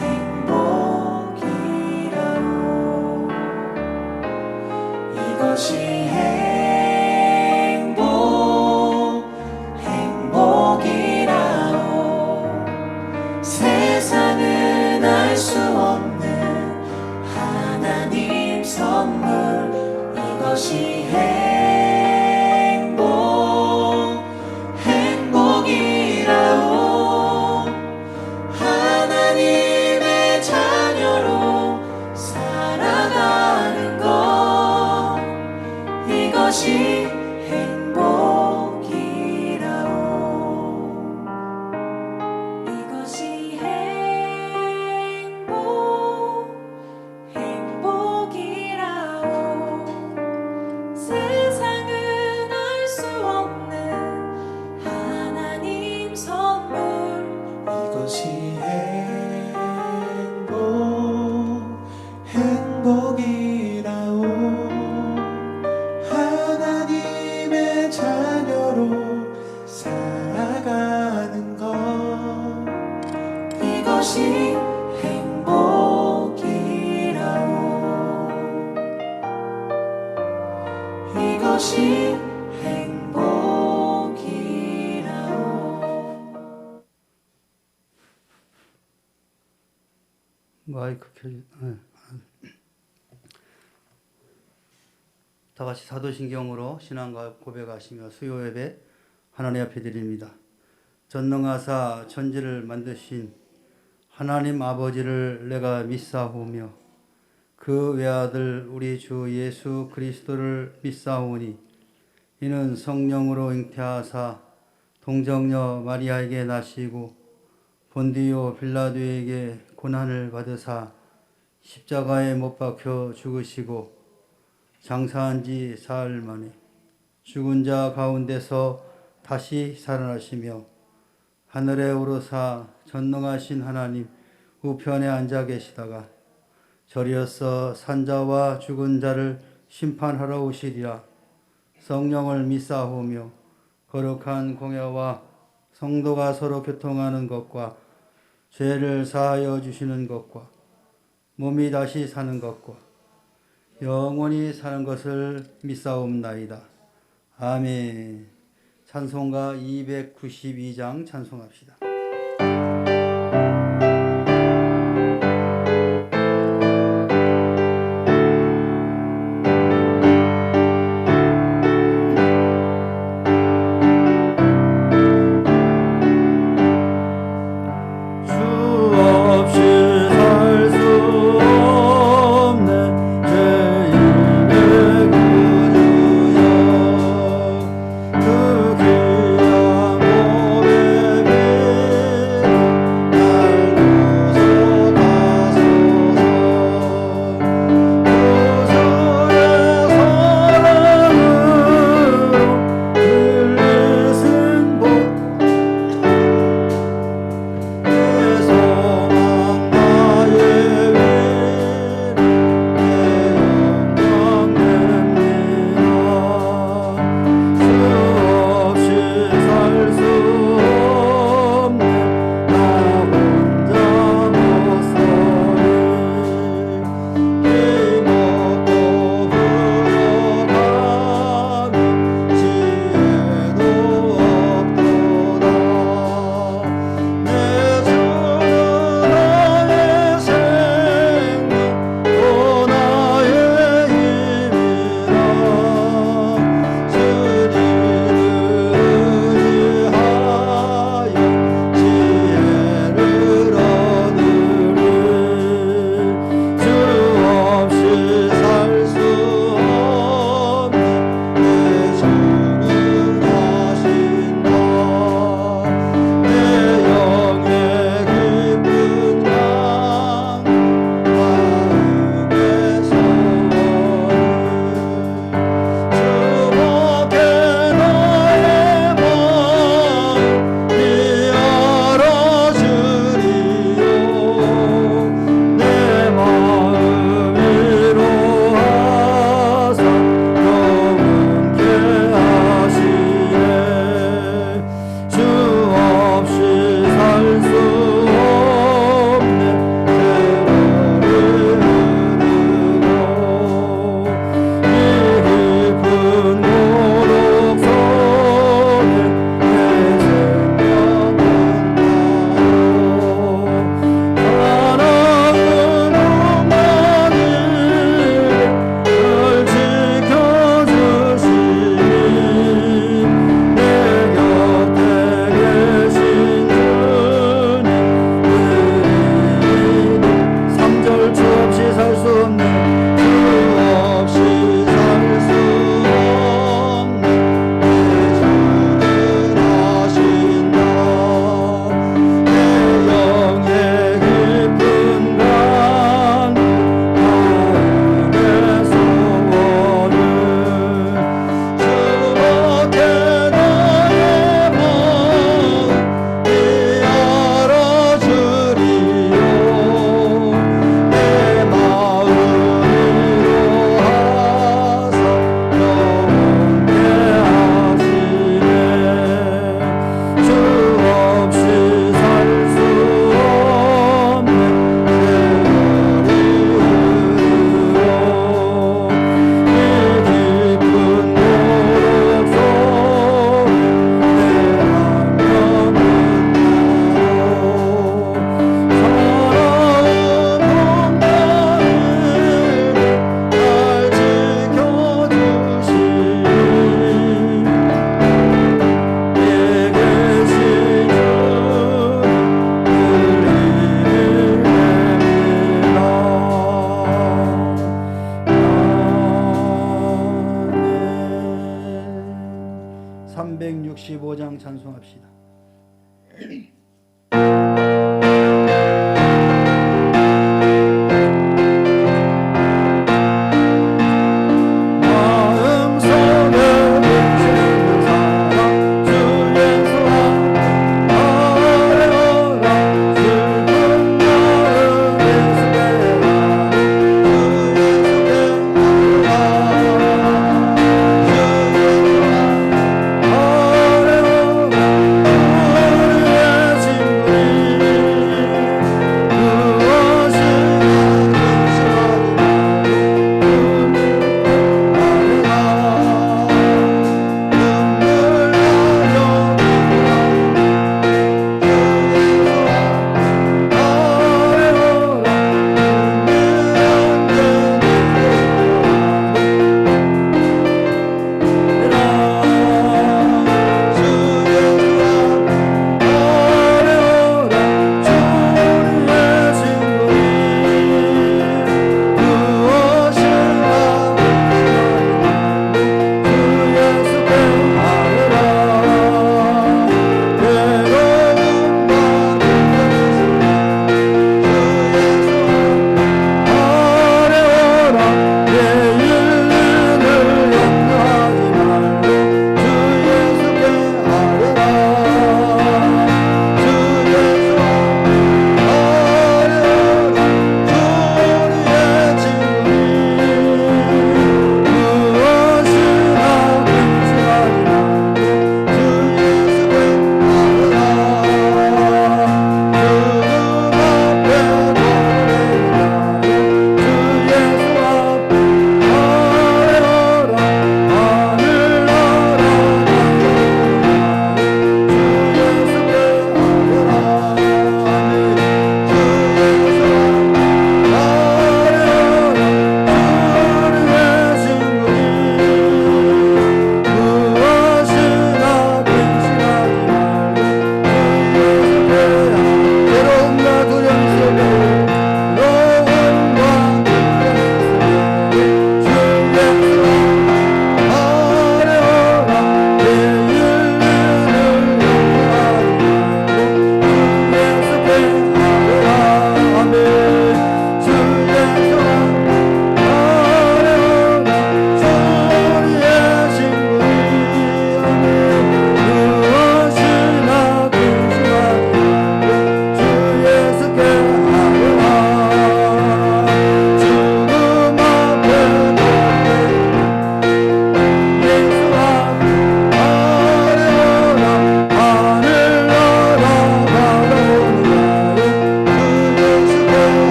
행복이라오. 이것이 행복이라오. 세상은 알 수 없는 하나님 선물. 이것이 행복이라오. 하나님의 자녀로 살아가는 것. 이것이 행복이라오. 이것이 행복이라오. 세상은 알 수 없는 하나님 선물. 이것이 행복이라오. 하나님의 자녀로 살아가는 것. 이것이 행복이라오. 이것이 행복이라오. 마이크 다 같이 사도신경으로 신앙과 고백하시며 수요 예배 하나님 앞에 드립니다. 전능하사 천지를 만드신 하나님 아버지를 내가 믿사오며 그 외아들 우리 주 예수 그리스도를 믿사오니 이는 성령으로 잉태하사 동정녀 마리아에게 나시고 본디오 빌라도에게 고난을 받으사 십자가에 못 박혀 죽으시고 장사한 지 사흘 만에 죽은 자 가운데서 다시 살아나시며 하늘에 오르사 전능하신 하나님 우편에 앉아 계시다가 저리어서 산자와 죽은 자를 심판하러 오시리라. 성령을 믿사오며 거룩한 공회와 성도가 서로 교통하는 것과 죄를 사하여 주시는 것과 몸이 다시 사는 것과 영원히 사는 것을 믿사옵나이다. 아멘. 찬송가 292장 찬송합시다. 그 귀한 몸에 65장 찬송합시다. 아멘.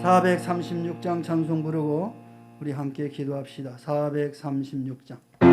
436장 찬송 부르고 우리 함께 기도합시다. 436장. 그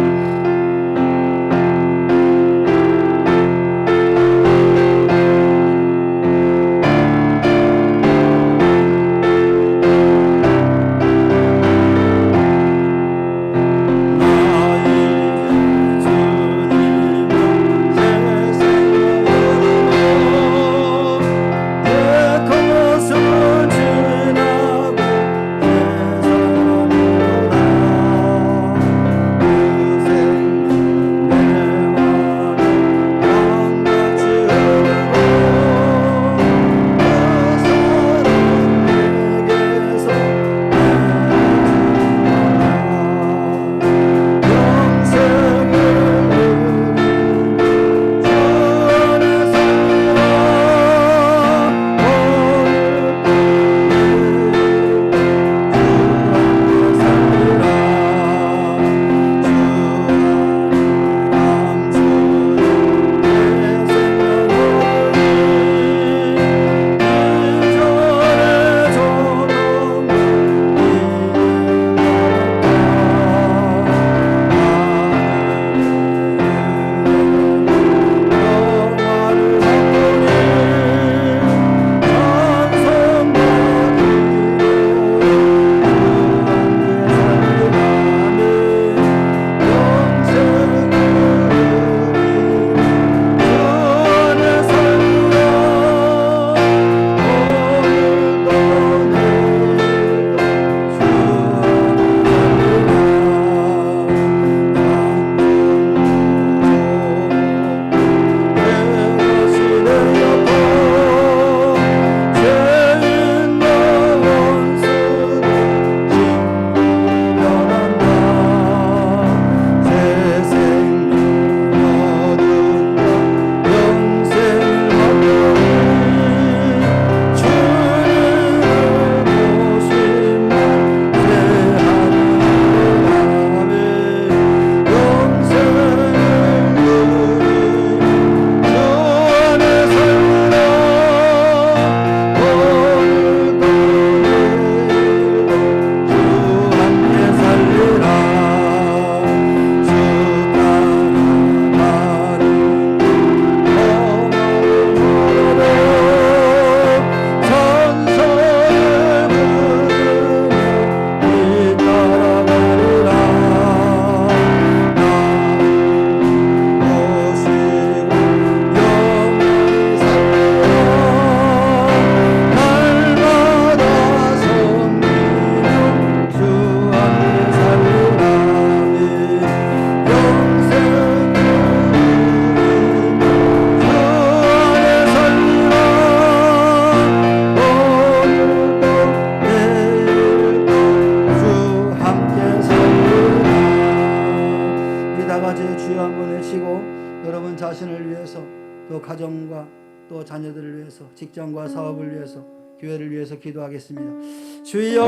여러분 자신을 위해서, 또 가정과 또 자녀들을 위해서, 직장과 사업을 위해서, 교회를 위해서 기도하겠습니다. 주여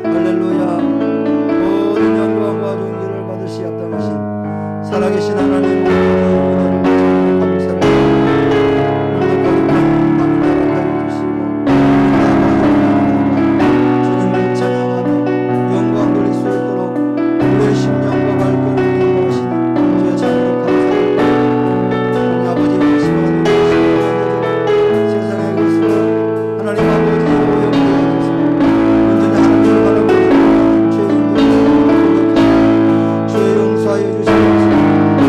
할렐루야. 모든 영광과 존귀를 받으시 합당하신 살아계신 하나님, 은혜를 감사를 오늘도 거룩한 밤을 허락하여 주시고 주님을 찬양하며 영광 돌릴 수 있도록 우리의 심령과 발걸음을 인도하시니 주의 참으로 감사합니다. 하나님 아버지, 말씀하는 세상의 것으로 하나님 아버지 오염되어 주시고 온전히 하나님을 바라보고 죄인들을 고백하며 주의 용서하여 주시옵소서.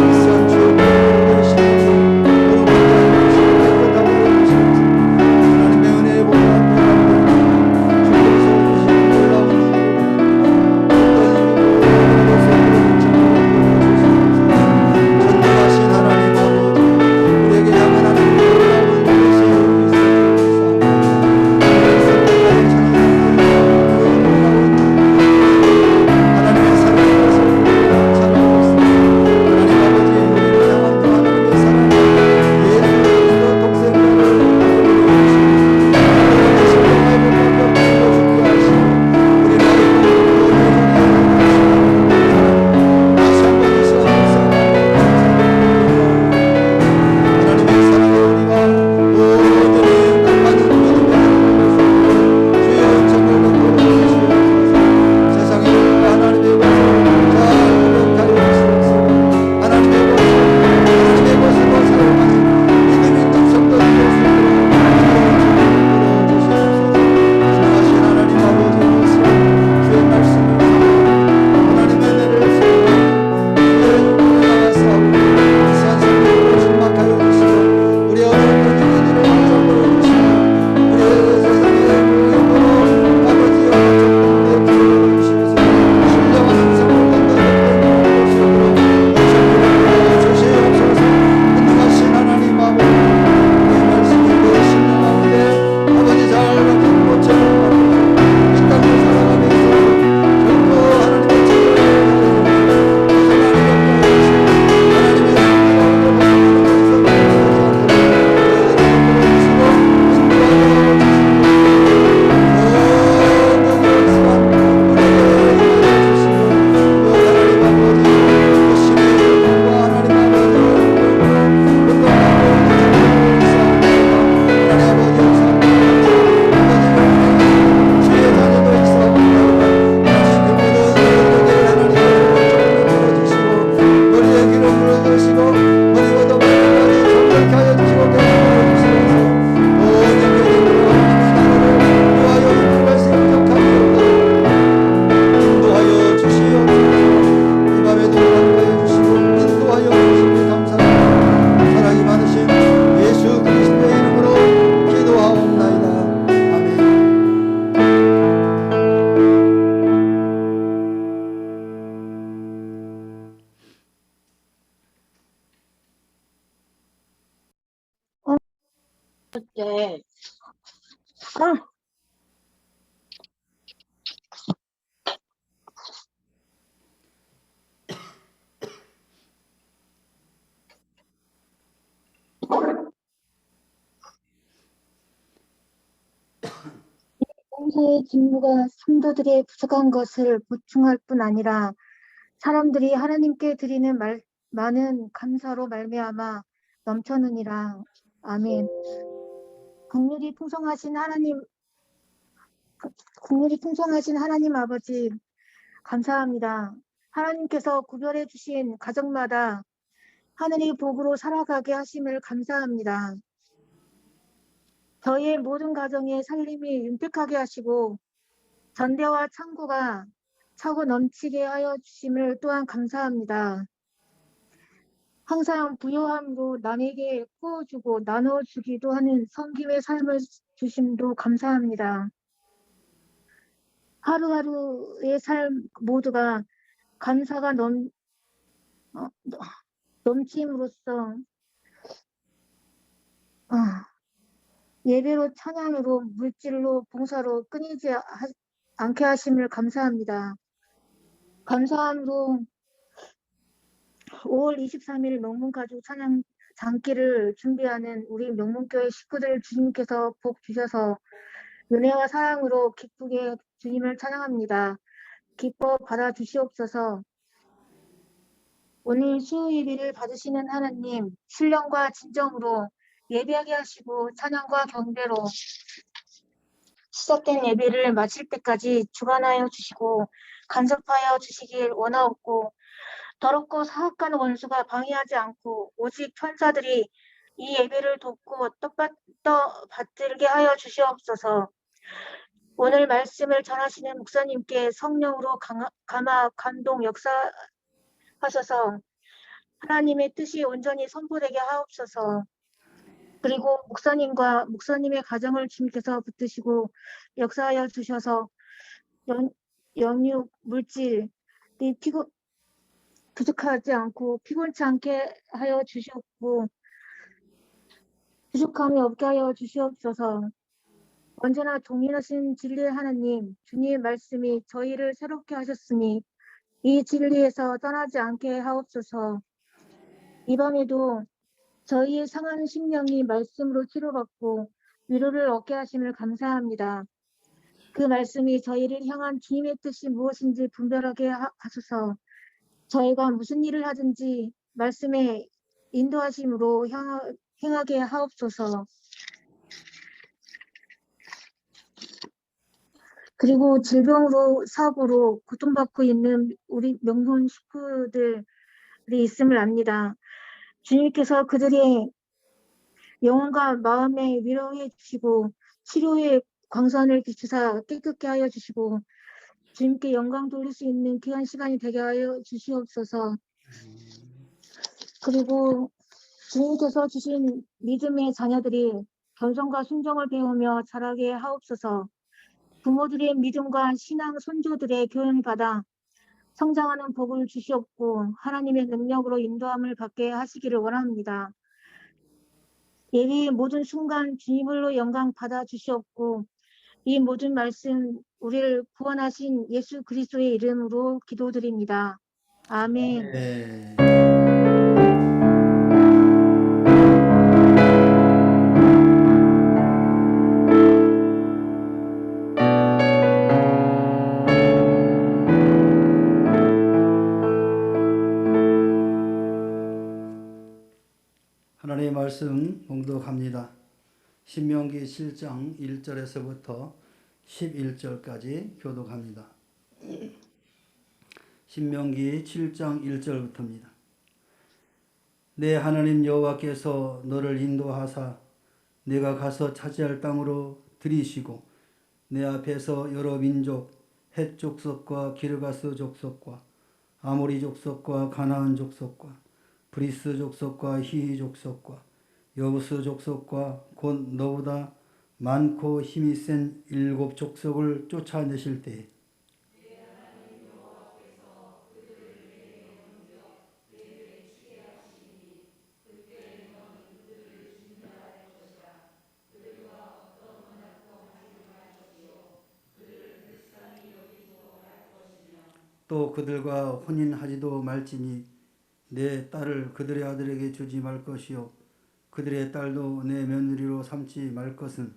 이스한 주의 복을 되시옵소서. 거룩하게 하여 주시고 깨끗하게 하여 주시옵소서. 하나님의 은혜의 복을 앞에 주께서 주신 놀라운 전능하신 하나님 아버지, 우리에게 향한 하나님의 놀라운 메시지를 하나님의 사랑의 것을 찬양하고 있습니다. 하나님 아버지, 우리를 향한 그 하나님의 사랑, 예수 그리스도 독생자를 보여주시고 하나님의 십자가의 복과 뼈로 죽게 하시고 우리 나를 다시 한번 이 시간 하나님의 사랑의 우리가 온전히 남만은 믿음의 하나님을 주여 정말로 보여주시옵소서. 세상의 것과 하나님의 것을 잘 구분하여 주시옵소서. 하나님의 것으로 사용하는 믿음 있는 성도들이 될 수 있도록 주여 주시옵소서. 신하신 하나님 아버지, 주의 말씀을 하나님의 은혜를 산성으로 충만하여 주시고 우리 어려운 일들을 보여 주시고 우리의 세상의 모형으로 아버지여 적군의 기회를 주시옵소서. 신령한 음성을 던져놓고 수 있도록 om성으로 주시옵소서. 은능하신 하나님 아버지, 내 말씀이 내 심령 가운데 아버지 잘 박힌 꽃처럼 박히고 이 땅을 살아가면서 결코 하나님의 때, 봉사의 직무가 성도들의 부족한 것을 보충할 뿐 아니라 사람들이 하나님께 드리는 많은 감사로 말미암아 넘쳐느니라. 아멘. 국률이 풍성하신 하나님 아버지, 감사합니다. 하나님께서 구별해 주신 가정마다 하늘의 복으로 살아가게 하심을 감사합니다. 저희의 모든 가정의 살림이 윤택하게 하시고 전대와 창고가 차고 넘치게 하여 주심을 또한 감사합니다. 항상 부요함으로 남에게 구워주고 나눠주기도 하는 섬김의 삶을 주심도 감사합니다. 하루하루의 삶 모두가 감사가 넘침으로써 예배로, 찬양으로, 물질로, 봉사로 끊이지 않게 하심을 감사합니다. 감사함으로 5월 23일 명문가족 찬양 장기를 준비하는 우리 명문교회 식구들 주님께서 복 주셔서 은혜와 사랑으로 기쁘게 주님을 찬양합니다. 기뻐 받아주시옵소서. 오늘 수요 예배를 받으시는 하나님, 신령과 진정으로 예배하게 하시고 찬양과 경배로 시작된 예배를 마칠 때까지 주관하여 주시고 간섭하여 주시길 원하옵고 더럽고 사악한 원수가 방해하지 않고 오직 천사들이 이 예배를 돕고 받들게 하여 주시옵소서. 오늘 말씀을 전하시는 목사님께 성령으로 감화 감동 역사하셔서 하나님의 뜻이 온전히 선포되게 하옵소서. 그리고 목사님의 가정을 주님께서 붙드시고 역사하여 주셔서 영육, 물질이 부족하지 않고 피곤치 않게 하여 주시옵고 부족함이 없게 하여 주시옵소서. 언제나 동일하신 진리의 하나님, 주님의 말씀이 저희를 새롭게 하셨으니 이 진리에서 떠나지 않게 하옵소서. 이 밤에도 저희의 상한 심령이 말씀으로 치료받고 위로를 얻게 하심을 감사합니다. 그 말씀이 저희를 향한 주님의 뜻이 무엇인지 분별하게 하소서. 저희가 무슨 일을 하든지 말씀의 인도하심으로 행하게 하옵소서. 그리고 질병으로 사고로 고통받고 있는 우리 명문 식구들이 있음을 압니다. 주님께서 그들의 영혼과 마음에 위로해 주시고 치료의 광선을 비추사 깨끗게 하여 주시고 주님께 영광 돌릴 수 있는 귀한 시간이 되게 하여 주시옵소서. 그리고 주님께서 주신 믿음의 자녀들이 겸손과 순종을 배우며 자라게 하옵소서. 부모들의 믿음과 신앙 손주들의 교훈을 받아 성장하는 복을 주시옵고 하나님의 능력으로 인도함을 받게 하시기를 원합니다. 예배의 모든 순간 주님으로 영광 받아 주시옵고 이 모든 말씀 우리를 구원하신 예수 그리스도의 이름으로 기도드립니다. 아멘. 네. 하나님의 말씀 봉독합니다. 신명기 7장 1절에서부터 11절까지 교독합니다. 신명기 7장 1절부터입니다. 내 하나님 여호와께서 너를 인도하사 내가 가서 차지할 땅으로 들이시고 내 앞에서 여러 민족 헷 족속과 기르가스 족속과 아모리 족속과 가나안 족속과 브리스 족속과 히히 족속과 여부스 족속과 곧 너보다 많고 힘이 센 7 족속을 쫓아내실 때에 또 그들과 혼인하지도 말지니 내 딸을 그들의 아들에게 주지 말 것이요 그들의 딸도 내 며느리로 삼지 말 것은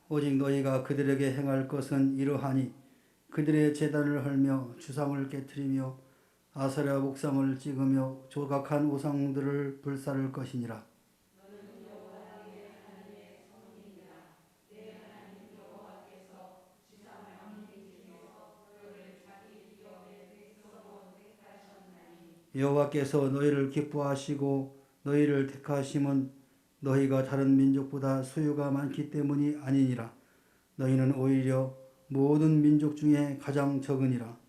오직 너희가 그들에게 행할 것은 이러하니 그들의 제단을 헐며 주상을 깨뜨리며 아세라 목상을 찍으며 조각한 우상들을 불사를 것이니라. 여호와께서 너희를 기뻐하시고 너희를 택하심은 너희가 다른 민족보다 소유가 많기 때문이 아니니라. 너희는 오히려 모든 민족 중에 가장 적으니라.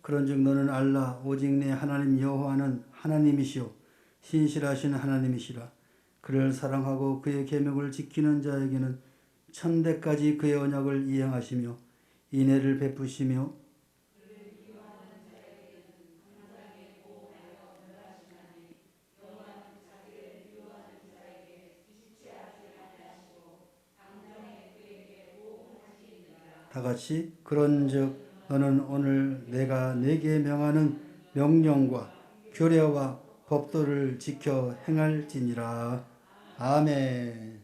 그런즉 너는 알라 오직 내 하나님 여호와는 하나님이시요 신실하신 하나님이시라. 그를 사랑하고 그의 계명을 지키는 자에게는 천대까지 그의 언약을 이행하시며 인애를 베푸시며 다같이 그런즉 너는 오늘 내가 네게 명하는 명령과 규례와 법도를 지켜 행할지니라. 아멘.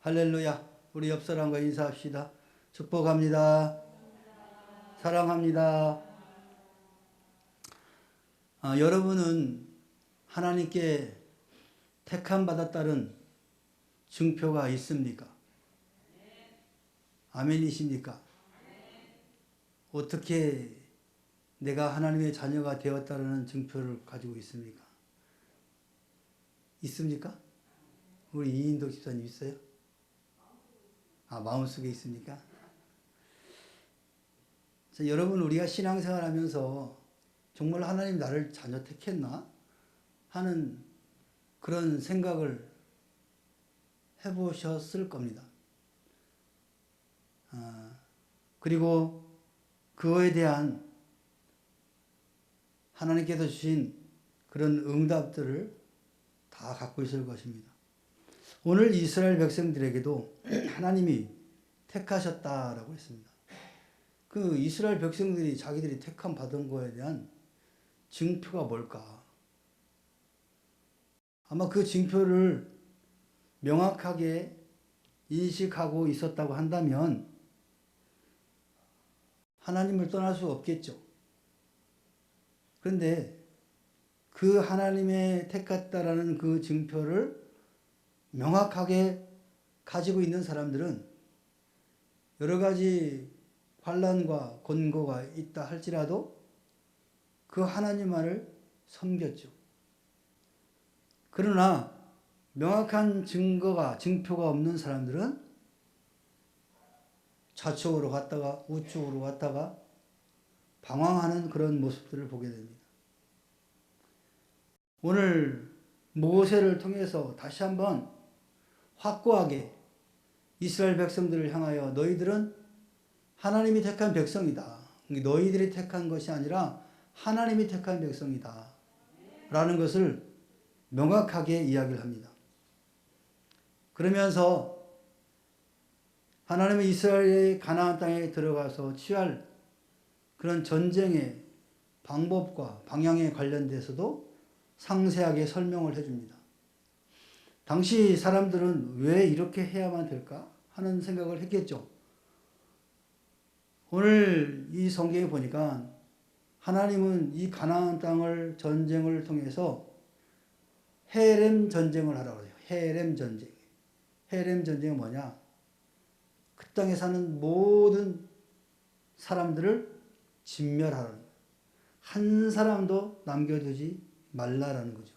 할렐루야. 우리 옆 사람과 인사합시다. 축복합니다. 사랑합니다. 여러분은 하나님께 택함 받았다는 증표가 있습니까? 아멘이십니까? 어떻게 내가 하나님의 자녀가 되었다는 증표를 가지고 있습니까? 있습니까? 우리 이인도 집사님 있어요? 마음속에 있습니까? 자, 여러분, 우리가 신앙생활 하면서 정말 하나님 나를 자녀 택했나? 하는 그런 생각을 해보셨을 겁니다. 그리고 그거에 대한 하나님께서 주신 그런 응답들을 다 갖고 있을 것입니다. 오늘 이스라엘 백성들에게도 하나님이 택하셨다라고 했습니다. 그 이스라엘 백성들이 자기들이 택함 받은 거에 대한 증표가 뭘까? 아마 그 증표를 명확하게 인식하고 있었다고 한다면 하나님을 떠날 수 없겠죠. 그런데 그 하나님의 택했다라는 그 증표를 명확하게 가지고 있는 사람들은 여러 가지 환난과 권고가 있다 할지라도 그 하나님만을 섬겼죠. 그러나 명확한 증표가 없는 사람들은 좌측으로 갔다가 우측으로 갔다가 방황하는 그런 모습들을 보게 됩니다. 오늘 모세를 통해서 다시 한번 확고하게 이스라엘 백성들을 향하여 너희들은 하나님이 택한 백성이다. 너희들이 택한 것이 아니라 하나님이 택한 백성이다. 라는 것을 명확하게 이야기를 합니다. 그러면서 하나님은 이스라엘의 가나안 땅에 들어가서 취할 그런 전쟁의 방법과 방향에 관련돼서도 상세하게 설명을 해줍니다. 당시 사람들은 왜 이렇게 해야만 될까 하는 생각을 했겠죠. 오늘 이 성경에 보니까 하나님은 이 가나안 땅을 전쟁을 통해서 헤렘 전쟁을 하라고 해요. 헤렘 전쟁. 헤렘 전쟁은 뭐냐? 그 땅에 사는 모든 사람들을 진멸하라는 거예요. 한 사람도 남겨두지 말라라는 거죠.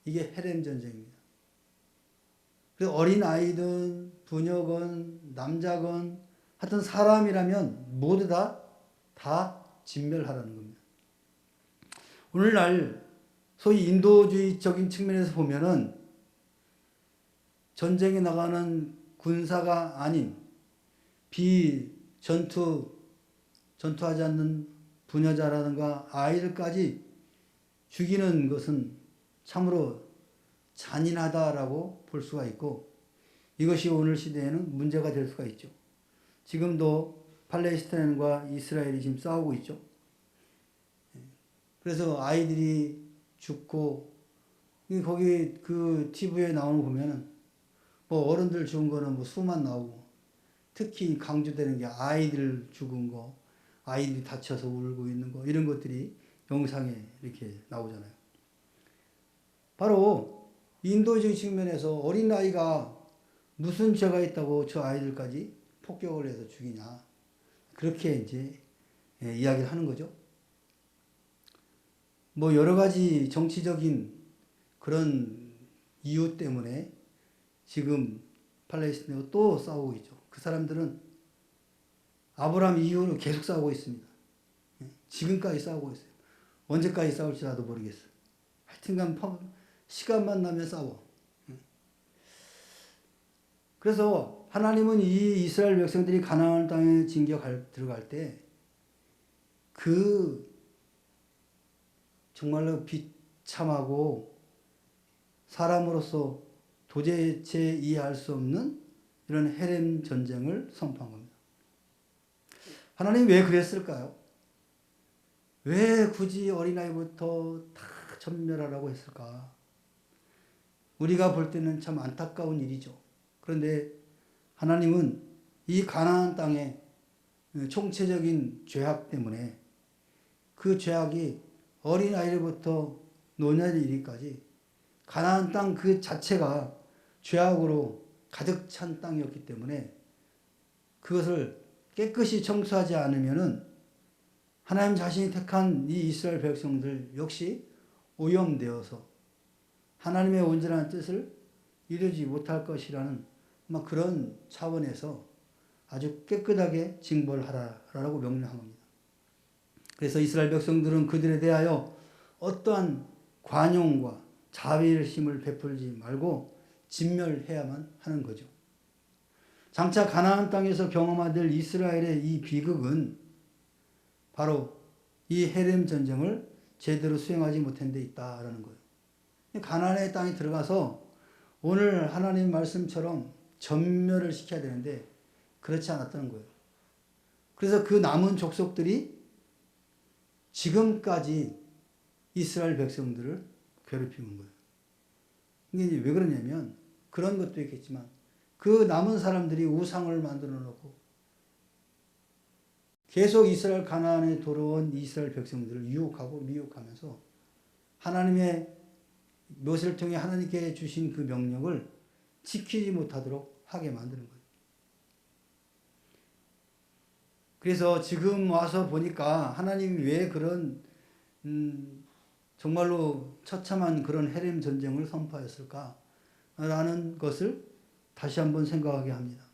이게 헤렘 전쟁입니다. 그래서 어린 아이든 부녀건 남자건 하여튼 사람이라면 모두 다 진멸하라는 겁니다. 오늘날 소위 인도주의적인 측면에서 보면은 전쟁에 나가는 군사가 아닌 전투하지 않는 부녀자라든가 아이들까지 죽이는 것은 참으로 잔인하다라고 볼 수가 있고 이것이 오늘 시대에는 문제가 될 수가 있죠. 지금도 팔레스타인과 이스라엘이 지금 싸우고 있죠. 그래서 아이들이 죽고 거기 그 TV에 나오는 거 보면은 뭐 어른들 죽은 거는 뭐 수만 나오고 특히 강조되는 게 아이들 죽은 거, 아이들이 다쳐서 울고 있는 거 이런 것들이 영상에 이렇게 나오잖아요. 바로 인도주의 측면에서 어린아이가 무슨 죄가 있다고 저 아이들까지 폭격을 해서 죽이냐. 그렇게 이제 이야기를 하는 거죠. 뭐 여러 가지 정치적인 그런 이유 때문에 지금 팔레스타인과 또 싸우고 있죠. 그 사람들은 아브라함 이후로 계속 싸우고 있습니다. 지금까지 싸우고 있어요. 언제까지 싸울지 나도 모르겠어. 하여튼간 시간만 나면 싸워. 그래서 하나님은 이 이스라엘 백성들이 가나안 땅에 들어갈 때 그 정말로 비참하고 사람으로서 도대체 이해할 수 없는 이런 헤렘 전쟁을 선포한 겁니다. 하나님 왜 그랬을까요? 왜 굳이 어린아이부터 다 전멸하라고 했을까? 우리가 볼 때는 참 안타까운 일이죠. 그런데 하나님은 이 가나안 땅의 총체적인 죄악 때문에 그 죄악이 어린아이로부터 노년에 이르기까지 가나안 땅 그 자체가 죄악으로 가득 찬 땅이었기 때문에 그것을 깨끗이 청소하지 않으면은 하나님 자신이 택한 이 이스라엘 백성들 역시 오염되어서 하나님의 온전한 뜻을 이루지 못할 것이라는 그런 차원에서 아주 깨끗하게 징벌하라라고 명령한 겁니다. 그래서 이스라엘 백성들은 그들에 대하여 어떠한 관용과 자비심을 베풀지 말고 진멸해야만 하는 거죠. 장차 가나안 땅에서 경험하될 이스라엘의 이 비극은 바로 이 헤렘 전쟁을 제대로 수행하지 못한 데 있다라는 거예요. 가나안의 땅에 들어가서 오늘 하나님 말씀처럼 전멸을 시켜야 되는데 그렇지 않았다는 거예요. 그래서 그 남은 족속들이 지금까지 이스라엘 백성들을 괴롭히는 거예요. 이게 왜 그러냐면 그런 것도 있겠지만 그 남은 사람들이 우상을 만들어 놓고 계속 이스라엘 가나안에 들어온 이스라엘 백성들을 유혹하고 미혹하면서 하나님의 모세를 통해 하나님께 주신 그 명령을 지키지 못하도록 하게 만드는 거예요. 그래서 지금 와서 보니까 하나님이 왜 그런 정말로 처참한 그런 헤렘 전쟁을 선포하였을까라는 것을 다시 한번 생각하게 합니다.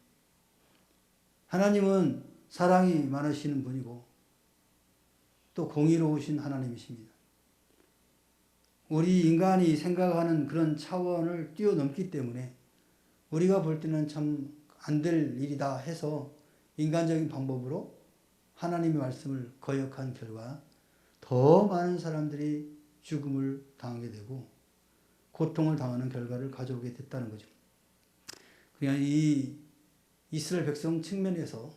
하나님은 사랑이 많으시는 분이고 또 공의로우신 하나님이십니다. 우리 인간이 생각하는 그런 차원을 뛰어넘기 때문에 우리가 볼 때는 참 안 될 일이다 해서 인간적인 방법으로 하나님의 말씀을 거역한 결과 더 많은 사람들이 죽음을 당하게 되고 고통을 당하는 결과를 가져오게 됐다는 거죠. 그러니까 이 이스라엘 백성 측면에서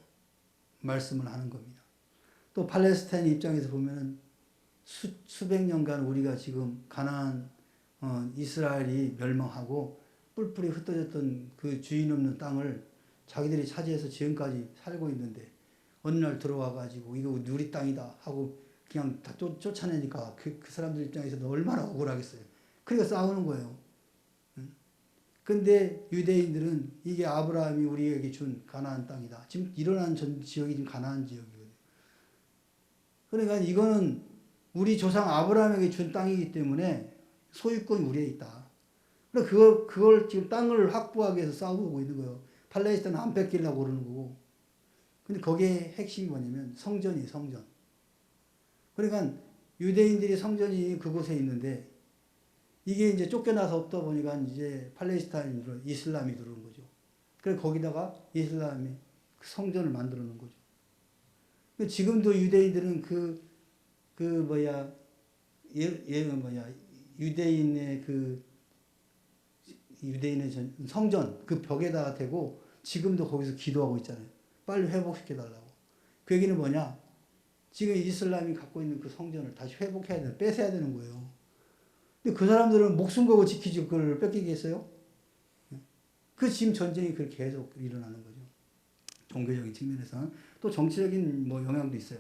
말씀을 하는 겁니다. 또 팔레스타인 입장에서 보면은 수백 년간 우리가 지금 가나안 이스라엘이 멸망하고 뿔뿔이 흩어졌던 그 주인 없는 땅을 자기들이 차지해서 지금까지 살고 있는데 어느 날 들어와 가지고 이거 우리 땅이다 하고 그냥 다 쫓아내니까 그 사람들 입장에서도 얼마나 억울하겠어요. 그러니까 싸우는 거예요. 근데 유대인들은 이게 아브라함이 우리에게 준 가나안 땅이다. 지금 일어난 지역이 지금 가나안 지역이거든요. 그러니까 이거는 우리 조상 아브라함에게 준 땅이기 때문에 소유권이 우리에 있다. 그래서 그걸 지금 땅을 확보하기 위해서 싸우고 있는 거예요. 팔레스타인은 안 뺏기려고 그러는 거고. 근데 거기에 핵심이 뭐냐면 성전이에요, 성전. 그러니까 유대인들이 성전이 그곳에 있는데 이게 이제 쫓겨나서 없다 보니까 이제 팔레스타인으로 이슬람이 들어온 거죠. 그래서 거기다가 이슬람이 성전을 만들어 놓은 거죠. 지금도 유대인들은 유대인의 성전 그 벽에다가 대고 지금도 거기서 기도하고 있잖아요. 빨리 회복시켜 달라고. 그 얘기는 뭐냐? 지금 이슬람이 갖고 있는 그 성전을 다시 회복해야 되는, 뺏어야 되는 거예요. 근데 그 사람들은 목숨 걸고 지키지 그걸 뺏기겠어요? 그 지금 전쟁이 그렇게 계속 일어나는 거죠. 종교적인 측면에서는 또 정치적인 영향도 있어요.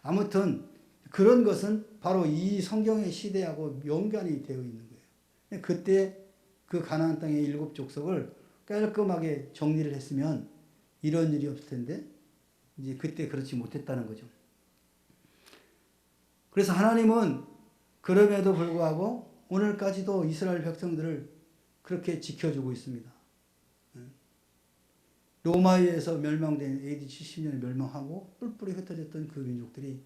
아무튼 그런 것은 바로 이 성경의 시대하고 연관이 되어 있는 거예요. 그때 그 가나안 땅의 7 족속을 깔끔하게 정리를 했으면 이런 일이 없을 텐데 이제 그때 그렇지 못했다는 거죠. 그래서 하나님은 그럼에도 불구하고 오늘까지도 이스라엘 백성들을 그렇게 지켜주고 있습니다. 로마에 의해서 멸망된 AD 70년에 멸망하고 뿔뿔이 흩어졌던 그 민족들이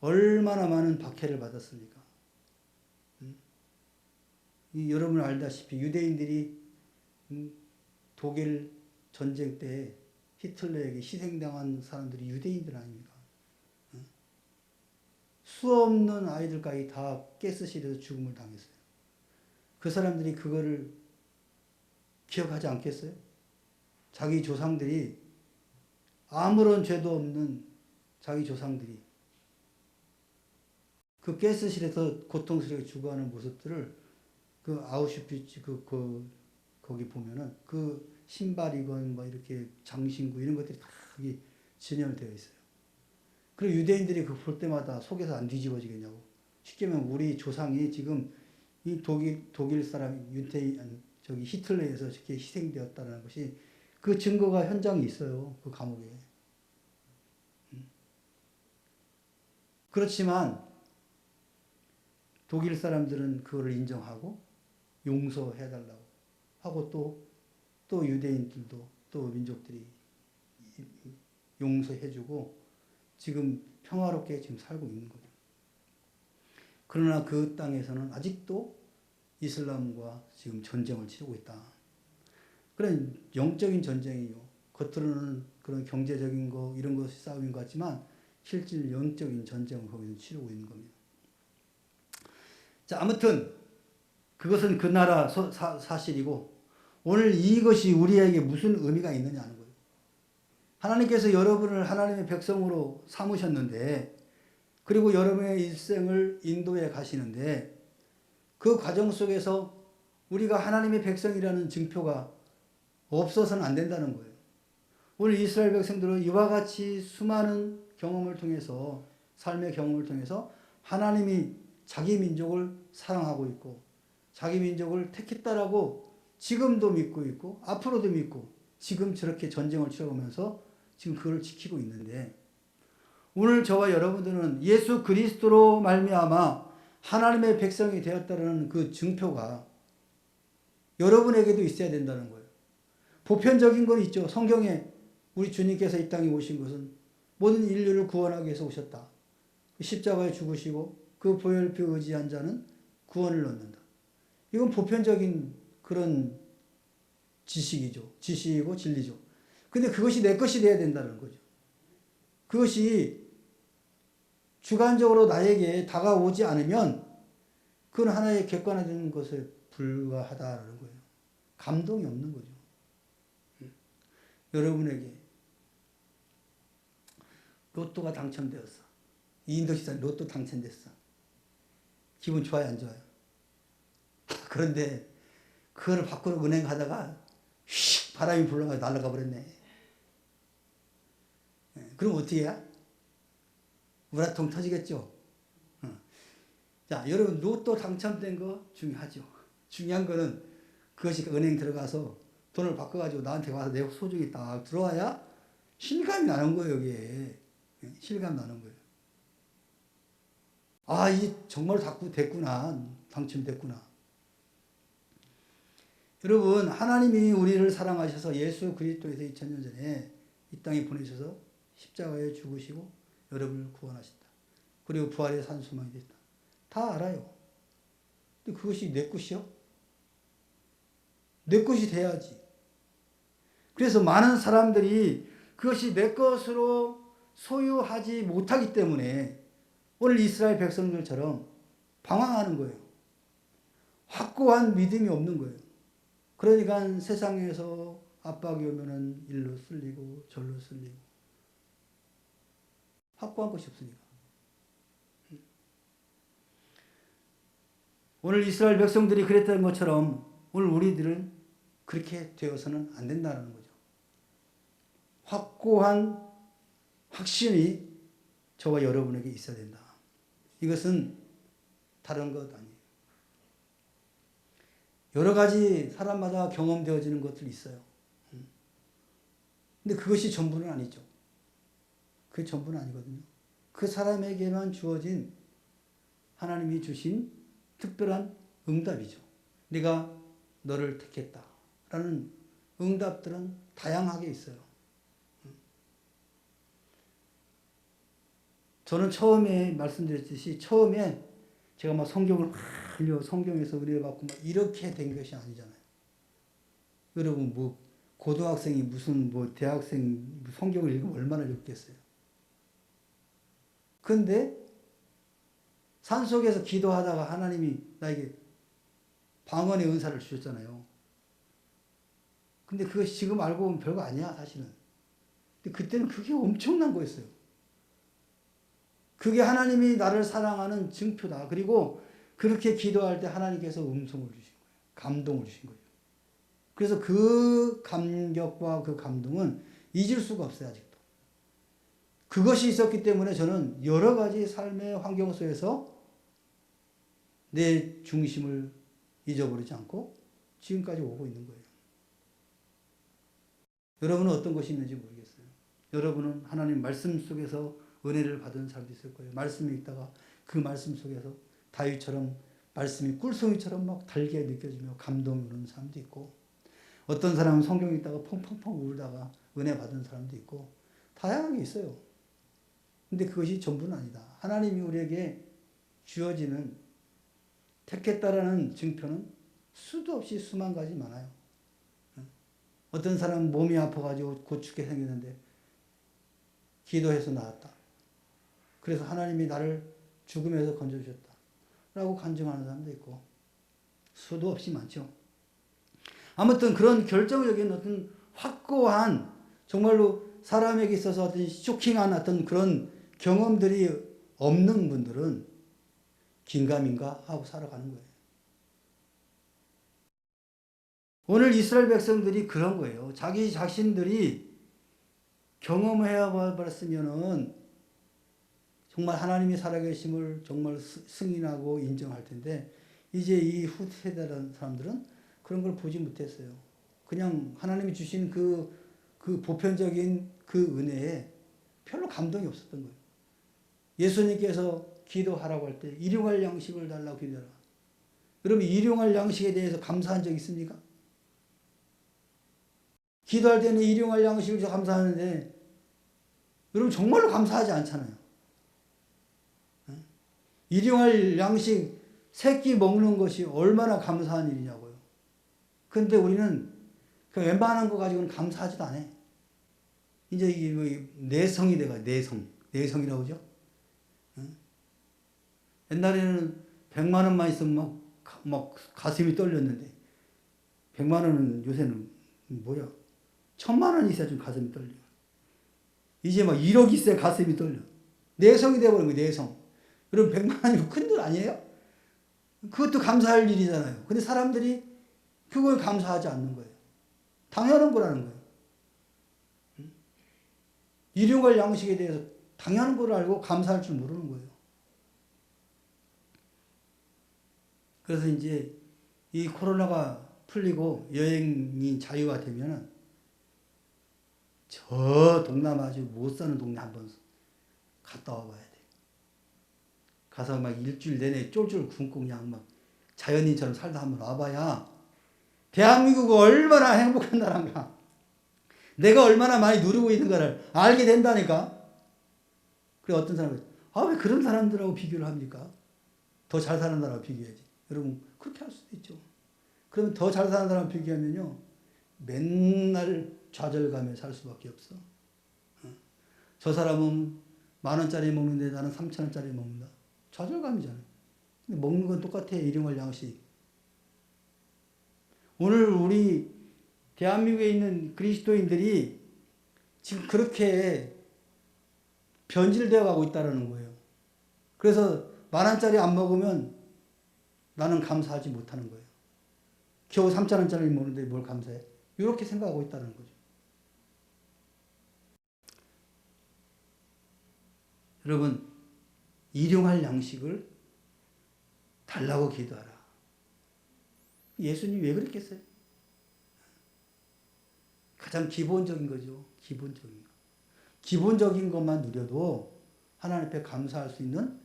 얼마나 많은 박해를 받았습니까? 여러분 알다시피 유대인들이 독일 전쟁 때 히틀러에게 희생당한 사람들이 유대인들 아닙니까? 수 없는 아이들까지 다 가스실에서 죽음을 당했어요. 그 사람들이 그거를 기억하지 않겠어요? 자기 조상들이 아무런 죄도 없는 자기 조상들이 그 가스실에서 고통스럽게 죽어가는 모습들을 그 아우슈비츠 거기 보면은 그 신발이건 뭐 이렇게 장신구 이런 것들이 다 여기 진열되어 있어요. 그리고 유대인들이 그 볼 때마다 속에서 안 뒤집어지겠냐고. 쉽게 말하면 우리 조상이 지금 이 독일 사람 저기 히틀러에 의해서 이렇게 희생되었다는 것이 그 증거가 현장에 있어요. 그 감옥에. 그렇지만 독일 사람들은 그거를 인정하고 용서해달라고 하고 또 유대인들도 또 민족들이 용서해주고 지금 평화롭게 지금 살고 있는 거죠. 그러나 그 땅에서는 아직도 이슬람과 지금 전쟁을 치르고 있다. 그런 영적인 전쟁이요. 겉으로는 그런 경제적인 거 이런 것이 싸움인 것 같지만 실질 영적인 전쟁을 거기서 치르고 있는 겁니다. 자, 아무튼 그것은 그 나라 사실이고 오늘 이것이 우리에게 무슨 의미가 있느냐는 거예요. 하나님께서 여러분을 하나님의 백성으로 삼으셨는데 그리고 여러분의 일생을 인도해 가시는데 그 과정 속에서 우리가 하나님의 백성이라는 증표가 없어서는 안 된다는 거예요. 오늘 이스라엘 백성들은 이와 같이 수많은 경험을 통해서 삶의 경험을 통해서 하나님이 자기 민족을 사랑하고 있고 자기 민족을 택했다라고 지금도 믿고 있고 앞으로도 믿고 지금 저렇게 전쟁을 치러가면서 지금 그걸 지키고 있는데 오늘 저와 여러분들은 예수 그리스도로 말미암아 하나님의 백성이 되었다는 그 증표가 여러분에게도 있어야 된다는 거예요. 보편적인 건 있죠. 성경에 우리 주님께서 이 땅에 오신 것은 모든 인류를 구원하기 위해서 오셨다. 십자가에 죽으시고 그 보혈표 의지한 자는 구원을 얻는다. 이건 보편적인 그런 지식이죠. 지식이고 진리죠. 근데 그것이 내 것이 돼야 된다는 거죠. 그것이 주관적으로 나에게 다가오지 않으면 그건 하나의 객관화되는 것에 불과하다는 거예요. 감동이 없는 거죠. 여러분에게 로또가 당첨되었어. 이인도시장 로또 당첨됐어. 기분 좋아요, 안 좋아요? 그런데 그거를 밖으로 은행 가다가 휙 바람이 불러가지고 날아가 버렸네. 그럼 어떻게 해야? 우라통 터지겠죠. 자, 여러분 로또 당첨된 거 중요하죠. 중요한 거는 그것이 은행 들어가서 돈을 바꿔가지고 나한테 와서 내 소중히 딱 들어와야 실감이 나는 거예요. 여기에 실감 나는 거예요. 아, 이 정말 됐구나. 당첨됐구나. 여러분, 하나님이 우리를 사랑하셔서 예수 그리스도에서 2000년 전에 이 땅에 보내셔서 십자가에 죽으시고 여러분을 구원하셨다. 그리고 부활의 산 소망이 됐다. 다 알아요. 근데 그것이 내 것이요? 내 것이 돼야지. 그래서 많은 사람들이 그것이 내 것으로 소유하지 못하기 때문에 오늘 이스라엘 백성들처럼 방황하는 거예요. 확고한 믿음이 없는 거예요. 그러니까 세상에서 압박이 오면은 일로 쓸리고 절로 쓸리고 확고한 것이 없으니까. 오늘 이스라엘 백성들이 그랬던 것처럼 오늘 우리들은 그렇게 되어서는 안 된다는 거죠. 확고한 확신이 저와 여러분에게 있어야 된다. 이것은 다른 것 아니에요. 여러 가지 사람마다 경험되어지는 것들이 있어요. 근데 그것이 전부는 아니죠. 그게 전부는 아니거든요. 그 사람에게만 주어진 하나님이 주신 특별한 응답이죠. 내가 너를 택했다. 라는 응답들은 다양하게 있어요. 저는 처음에 말씀드렸듯이 처음에 제가 막 성경을 막 성경에서 은혜를 받고 막 이렇게 된 것이 아니잖아요. 여러분 뭐 고등학생이 무슨 뭐 대학생 성경을 읽으면 얼마나 읽겠어요. 근데 산속에서 기도하다가 하나님이 나에게 방언의 은사를 주셨잖아요. 근데 그것이 지금 알고 보면 별거 아니야 사실은. 근데 그때는 그게 엄청난 거였어요. 그게 하나님이 나를 사랑하는 증표다. 그리고 그렇게 기도할 때 하나님께서 음성을 주신 거예요. 감동을 주신 거예요. 그래서 그 감격과 그 감동은 잊을 수가 없어요. 아직도. 그것이 있었기 때문에 저는 여러 가지 삶의 환경 속에서 내 중심을 잊어버리지 않고 지금까지 오고 있는 거예요. 여러분은 어떤 것이 있는지 모르겠어요. 여러분은 하나님 말씀 속에서 은혜를 받은 사람도 있을 거예요. 말씀을 읽다가 그 말씀 속에서 다윗처럼 말씀이 꿀송이처럼 막 달게 느껴지며 감동이 오는 사람도 있고, 어떤 사람은 성경 읽다가 펑펑펑 울다가 은혜 받은 사람도 있고, 다양하게 있어요. 근데 그것이 전부는 아니다. 하나님이 우리에게 주어지는 택했다라는 증표는 수도 없이 수만 가지 많아요. 어떤 사람은 몸이 아파가지고 곧 죽게 생겼는데 기도해서 나았다. 그래서 하나님이 나를 죽음에서 건져주셨다 라고 간증하는 사람도 있고, 수도 없이 많죠. 아무튼 그런 결정적인 어떤 확고한, 정말로 사람에게 있어서 어떤 쇼킹한 어떤 그런 경험들이 없는 분들은 긴가민가 하고 살아가는 거예요. 오늘 이스라엘 백성들이 그런 거예요. 자기 자신들이 경험해야 버렸으면은 정말 하나님이 살아계심을 정말 승인하고 인정할 텐데, 이제 이 후세대라는 사람들은 그런 걸 보지 못했어요. 그냥 하나님이 주신 그 보편적인 그 은혜에 별로 감동이 없었던 거예요. 예수님께서 기도하라고 할 때 일용할 양식을 달라고 기도하라. 여러분, 일용할 양식에 대해서 감사한 적 있습니까? 기도할 때는 일용할 양식을 감사하는데 여러분 정말로 감사하지 않잖아요. 일용할 양식 새끼 먹는 것이 얼마나 감사한 일이냐고요. 근데 우리는 그 웬만한 거 가지고는 감사하지도 않아. 이제 이게 내성이 돼가 내성이라고 그러죠. 옛날에는 100만 원만 있으면 막 가슴이 떨렸는데 100만 원은 요새는 뭐야? 1000만 원이 있어야 좀 가슴이 떨려. 이제 막 1억 있어야 가슴이 떨려. 내성이 돼버린 거예요. 내성. 여러분 100만 원이면 큰돈 아니에요? 그것도 감사할 일이잖아요. 근데 사람들이 그걸 감사하지 않는 거예요. 당연한 거라는 거예요. 일용할 양식에 대해서 당연한 걸 알고 감사할 줄 모르는 거예요. 그래서 이제 이 코로나가 풀리고 여행이 자유가 되면은 저 동남아 아주 못 사는 동네 한번 갔다 와봐야 돼. 가서 막 일주일 내내 쫄쫄 굶고 그냥 막 자연인처럼 살다 한번 와봐야 대한민국이 얼마나 행복한 나라인가, 내가 얼마나 많이 누리고 있는가를 알게 된다니까. 그래 어떤 사람은 왜 그런 사람들하고 비교를 합니까? 더 잘 사는 나라하고 비교해야지. 여러분 그렇게 할 수도 있죠. 그러면 더 잘 사는 사람 비교하면요 맨날 좌절감에 살 수밖에 없어. 저 사람은 10,000원짜리 먹는데 나는 3,000원짜리 먹는다. 좌절감이잖아요. 근데 먹는 건 똑같아. 일용할 양식. 오늘 우리 대한민국에 있는 그리스도인들이 지금 그렇게 변질되어 가고 있다는 거예요. 그래서 10,000원짜리 안 먹으면 나는 감사하지 못하는 거예요. 겨우 3,000원짜리 먹는데 뭘 감사해? 이렇게 생각하고 있다는 거죠. 여러분, 일용할 양식을 달라고 기도하라. 예수님이 왜 그랬겠어요? 가장 기본적인 거죠. 기본적인 거. 기본적인 것만 누려도 하나님 앞에 감사할 수 있는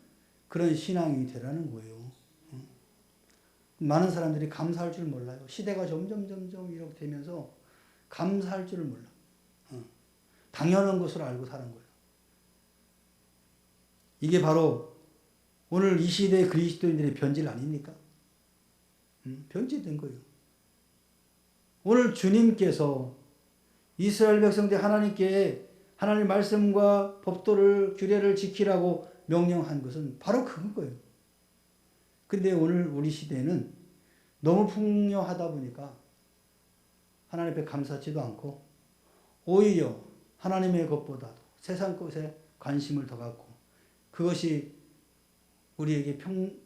그런 신앙이 되라는 거예요. 많은 사람들이 감사할 줄 몰라요. 시대가 점점 이렇게 되면서 감사할 줄을 몰라. 당연한 것으로 알고 사는 거예요. 이게 바로 오늘 이 시대의 그리스도인들의 변질 아닙니까? 변질된 거예요. 오늘 주님께서 이스라엘 백성들 하나님께 하나님 말씀과 법도를 규례를 지키라고 명령한 것은 바로 그건 거예요. 근데 오늘 우리 시대는 너무 풍요하다 보니까 하나님 앞에 감사하지도 않고 오히려 하나님의 것보다도 세상 것에 관심을 더 갖고 그것이 우리에게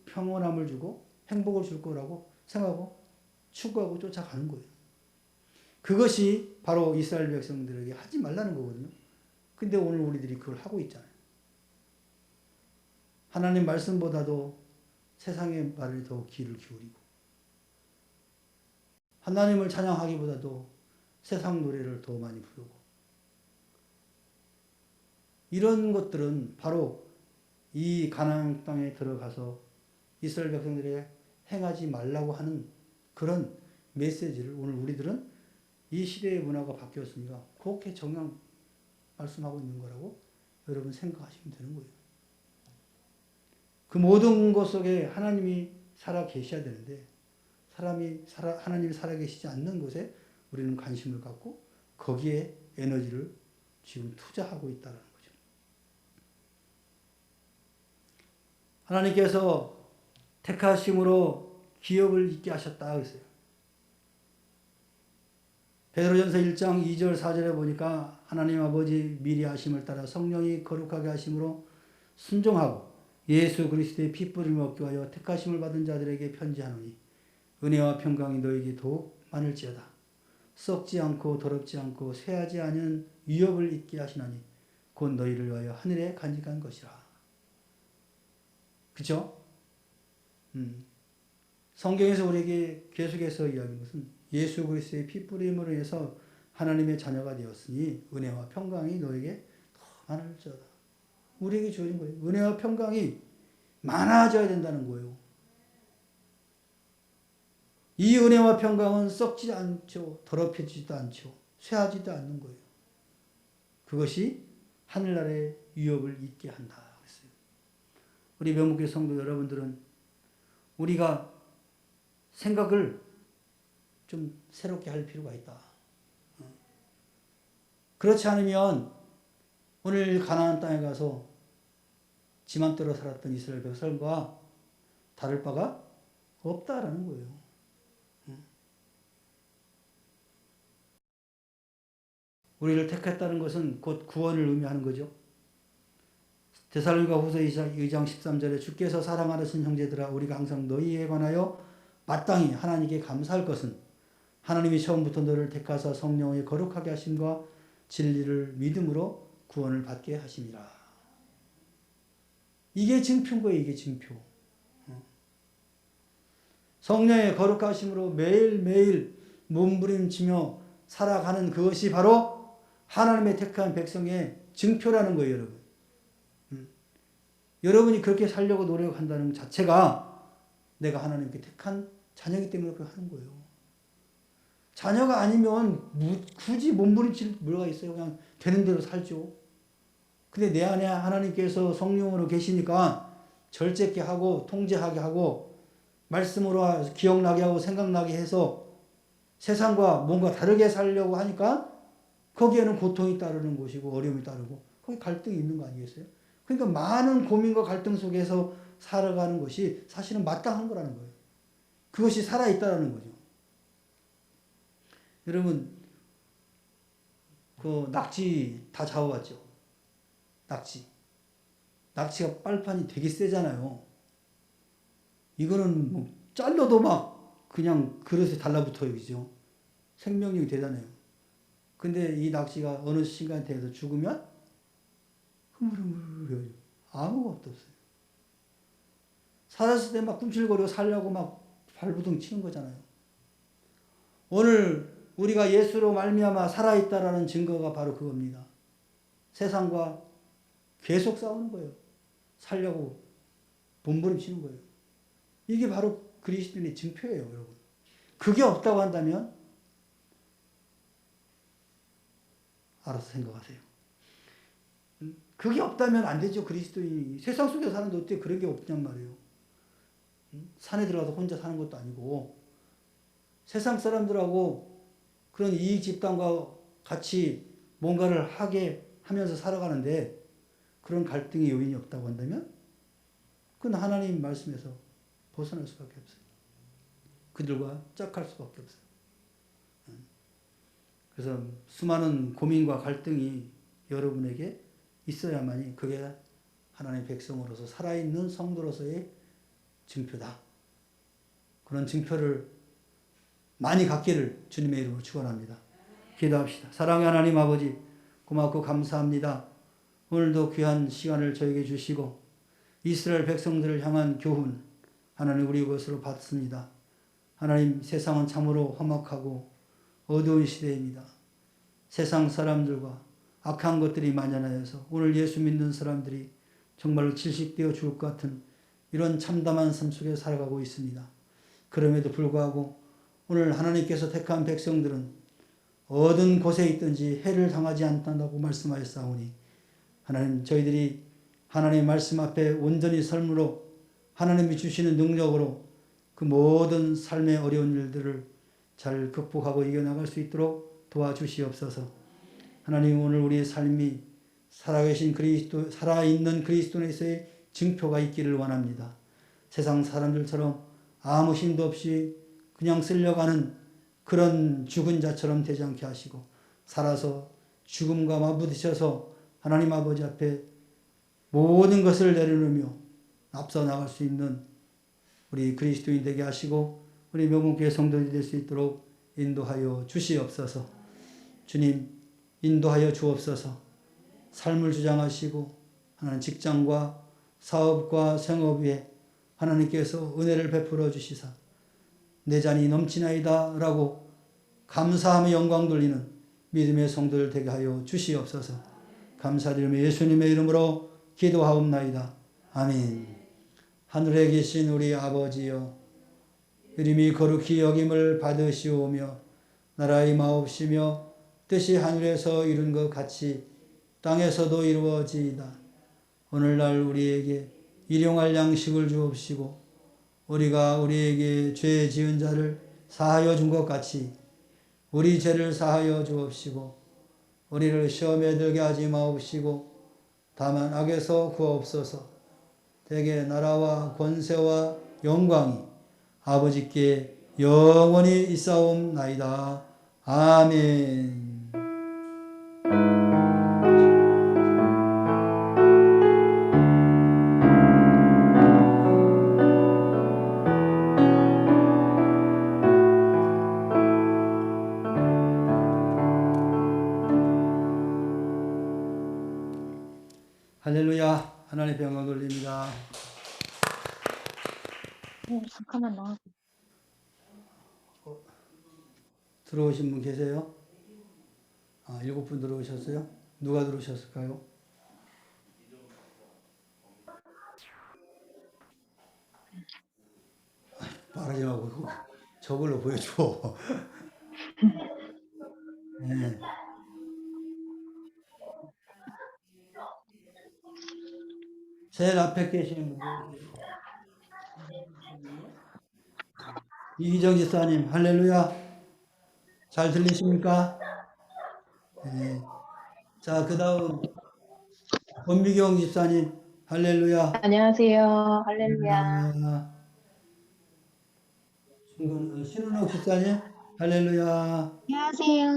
평온함을 주고 행복을 줄 거라고 생각하고 추구하고 쫓아가는 거예요. 그것이 바로 이스라엘 백성들에게 하지 말라는 거거든요. 근데 오늘 우리들이 그걸 하고 있잖아요. 하나님 말씀보다도 세상의 말에 더 귀를 기울이고 하나님을 찬양하기보다도 세상 노래를 더 많이 부르고 이런 것들은 바로 이 가나안 땅에 들어가서 이스라엘 백성들에게 행하지 말라고 하는 그런 메시지를 오늘 우리들은 이 시대의 문화가 바뀌었으니까 그렇게 정녕 말씀하고 있는 거라고 여러분 생각하시면 되는 거예요. 그 모든 것 속에 하나님이 살아 계셔야 되는데 하나님이 살아 계시지 않는 것에 우리는 관심을 갖고 거기에 에너지를 지금 투자하고 있다는 거죠. 하나님께서 택하심으로 기업을 있게 하셨다 그랬어요. 베드로전서 1장 2절 4절에 보니까 하나님 아버지 미리 하심을 따라 성령이 거룩하게 하심으로 순종하고 예수 그리스도의 핏부림을 얻게 하여 택하심을 받은 자들에게 편지하노니 은혜와 평강이 너에게 더욱 많을지어다. 썩지 않고 더럽지 않고 쇠하지 않은 유업을 잊게 하시나니 곧 너희를 위하여 하늘에 간직한 것이라. 그렇죠? 성경에서 우리에게 계속해서 이야기하는 것은 예수 그리스도의 핏부림으로 해서 하나님의 자녀가 되었으니 은혜와 평강이 너에게 더 많을지어다. 우리에게 주어진 거예요. 은혜와 평강이 많아져야 된다는 거예요. 이 은혜와 평강은 썩지 않죠. 더럽혀지지도 않죠. 쇠하지도 않는 거예요. 그것이 하늘나라의 유업을 잊게 한다 그랬어요. 우리 명목교회 성도 여러분들은 우리가 생각을 좀 새롭게 할 필요가 있다. 그렇지 않으면 오늘 가나안 땅에 가서 지 맘대로 살았던 이스라엘 백성과 다를 바가 없다라는 거예요. 우리를 택했다는 것은 곧 구원을 의미하는 거죠. 데살로니가 후서 2장 13절에 주께서 사랑하는 형제들아 우리가 항상 너희에 관하여 마땅히 하나님께 감사할 것은 하나님이 처음부터 너를 택하사 성령의 거룩하게 하심과 진리를 믿음으로 구원을 받게 하심이라. 이게 증표인 거예요. 이게 증표. 성령의 거룩하심으로 매일매일 몸부림치며 살아가는 그것이 바로 하나님의 택한 백성의 증표라는 거예요. 여러분. 여러분이 그렇게 살려고 노력한다는 것 자체가 내가 하나님께 택한 자녀이기 때문에 그렇게 하는 거예요. 자녀가 아니면 굳이 몸부림칠 뭐가 있어요. 그냥 되는 대로 살죠. 근데 내 안에 하나님께서 성령으로 계시니까 절제케 하고 통제하게 하고 말씀으로 기억나게 하고 생각나게 해서 세상과 뭔가 다르게 살려고 하니까 거기에는 고통이 따르는 것이고 어려움이 따르고 거기 갈등이 있는 거 아니겠어요? 그러니까 많은 고민과 갈등 속에서 살아가는 것이 사실은 마땅한 거라는 거예요. 그것이 살아있다는 거죠. 여러분, 그 낙지 다 잡아봤죠? 낙지가 빨판이 되게 세잖아요. 이거는 뭐 잘라도 막 그냥 그릇에 달라붙어요. 그죠? 생명력이 대단해요. 근데 이 낙지가 어느 순간에 대해서 죽으면 흐물흐물해요. 아무것도 없어요. 살았을 때 막 꿈틀거리고 살려고 막 발부둥 치는 거잖아요. 오늘 우리가 예수로 말미암아 살아있다라는 증거가 바로 그겁니다. 세상과 계속 싸우는 거예요. 살려고 몸부림치는 거예요. 이게 바로 그리스도인의 증표예요, 여러분. 그게 없다고 한다면 알아서 생각하세요. 그게 없다면 안 되죠. 그리스도인이. 세상 속에 사는데 어떻게 그런 게 없냔 말이에요. 산에 들어가서 혼자 사는 것도 아니고 세상 사람들하고 그런 이익 집단과 같이 뭔가를 하게 하면서 살아가는데 그런 갈등의 요인이 없다고 한다면 그건 하나님 말씀에서 벗어날 수밖에 없어요. 그들과 짝할 수밖에 없어요. 그래서 수많은 고민과 갈등이 여러분에게 있어야만이 그게 하나님의 백성으로서 살아있는 성도로서의 증표다. 그런 증표를 많이 갖기를 주님의 이름으로 축원합니다. 기도합시다. 사랑의 하나님 아버지 고맙고 감사합니다. 오늘도 귀한 시간을 저에게 주시고 이스라엘 백성들을 향한 교훈 하나님 우리 것으로 받습니다. 하나님 세상은 참으로 험악하고 어두운 시대입니다. 세상 사람들과 악한 것들이 만연하여서 오늘 예수 믿는 사람들이 정말로 질식되어 죽을 것 같은 이런 참담한 삶 속에 살아가고 있습니다. 그럼에도 불구하고 오늘 하나님께서 택한 백성들은 어떤 곳에 있든지 해를 당하지 않는다고 말씀하였사오니 하나님 저희들이 하나님의 말씀 앞에 온전히 삶으로 하나님이 주시는 능력으로 그 모든 삶의 어려운 일들을 잘 극복하고 이겨나갈 수 있도록 도와주시옵소서. 하나님 오늘 우리의 삶이 살아계신 그리스도, 살아있는 그리스도에서의 증표가 있기를 원합니다. 세상 사람들처럼 아무 힘도 없이 그냥 쓸려가는 그런 죽은 자처럼 되지 않게 하시고 살아서 죽음과 맞부딪혀서 하나님 아버지 앞에 모든 것을 내려놓으며 앞서 나갈 수 있는 우리 그리스도인 되게 하시고 우리 명문교회 성도들이 될 수 있도록 인도하여 주시옵소서. 주님 인도하여 주옵소서. 삶을 주장하시고 하나님 직장과 사업과 생업 위에 하나님께서 은혜를 베풀어 주시사 내 잔이 넘치나이다 라고 감사하며 영광 돌리는 믿음의 성도들 되게 하여 주시옵소서. 감사드리며 예수님의 이름으로 기도하옵나이다. 아멘. 하늘에 계신 우리 아버지여 이름이 거룩히 여김을 받으시오며 나라의 마옵시며 뜻이 하늘에서 이룬 것 같이 땅에서도 이루어지이다. 오늘날 우리에게 일용할 양식을 주옵시고 우리가 우리에게 죄 지은 자를 사하여 준 것 같이 우리 죄를 사하여 주옵시고 우리를 시험에 들게 하지 마옵시고 다만 악에서 구하옵소서. 대개 나라와 권세와 영광이 아버지께 영원히 있사옵나이다. 아멘. 할렐루야. 하나님의 영광 돌립니다. 잠깐만 나와. 들어오신 분 계세요? 7분 들어오셨어요? 누가 들어오셨을까요? 말하지 말고 저걸로 보여줘. 네. 제일 앞에 계시는 분 이기정 집사님 할렐루야. 잘 들리십니까? 네. 자, 그 다음 권미경 집사님 할렐루야. 안녕하세요. 할렐루야. 할렐루야. 신은옥 집사님 할렐루야. 안녕하세요.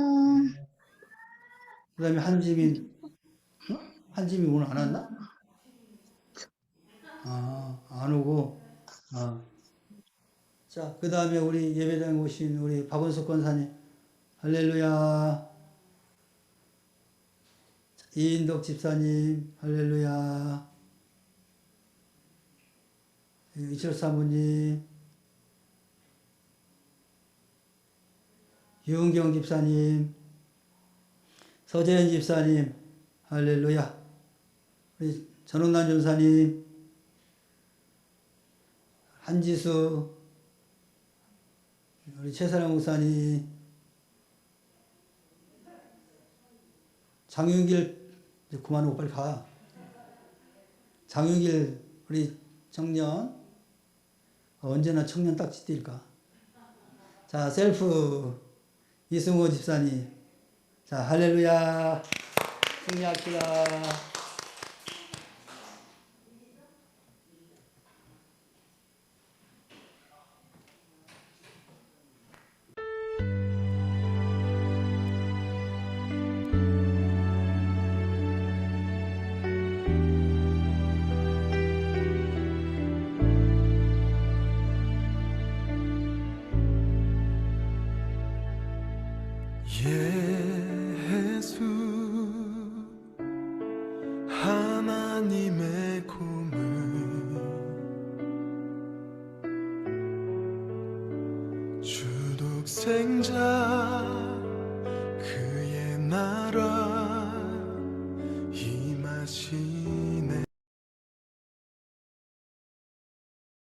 그 다음에 한지민 한지민 오늘 안 왔나? 안 오고. 자, 그 다음에 우리 예배당에 오신 우리 박원석 권사님 할렐루야. 이인덕 집사님 할렐루야. 이철 사모님, 유은경 집사님, 서재현 집사님 할렐루야. 우리 전원남 전사님, 한지수, 우리 최사랑 목사님, 장윤길 이제 그만하고 빨리 가. 장영길 우리 청년 언제나 청년 딱지 띌까. 자, 셀프 이승호 집사님. 자, 할렐루야. 승리합시다. 예수 하나님의 고문 주독생자